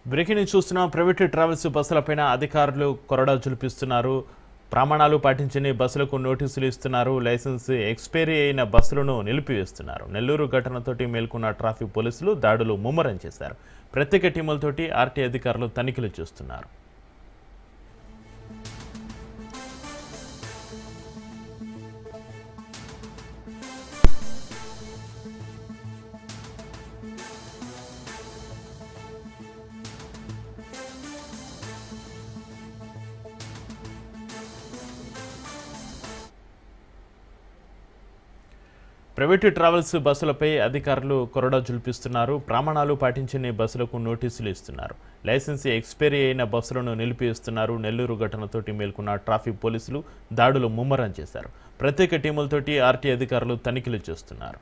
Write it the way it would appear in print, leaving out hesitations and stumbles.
Breaking news చూస్తున్నాం. Private travels బస్సులపైన అధికారులు కొరడా జులిపిస్తున్నారు. ప్రమాణాలు పాటించని బస్సులకు నోటీసులు ఇస్తున్నారు. లైసెన్స్ ఎక్స్పైరీ అయిన బస్సులను నిలిపివేస్తున్నారు. నెల్లూరు ఘటనతోటి మేల్కొన్న ట్రాఫిక్ పోలీసులు దాడులు ముమ్మరం చేశారు. ప్రత్యేక టీములతోటి ఆర్టీ అధికారులు తనిఖీలు చేస్తున్నారు. ప్రైవేటు ట్రావెల్స్ బస్సులపై అధికారులు కొరడా జులిపిస్తున్నారు. ప్రమాణాలు పాటించని బస్సులకు నోటీసులు ఇస్తున్నారు. లైసెన్స్ ఎక్స్పైరీ అయిన బస్సులను నిలిపివేస్తున్నారు. నెల్లూరు ఘటనతోటి మేల్కొన్న ట్రాఫిక్ పోలీసులు దాడులు ముమ్మరం చేశారు. ప్రత్యేక టీములతోటి ఆర్టీ అధికారులు తనిఖీలు చేస్తున్నారు.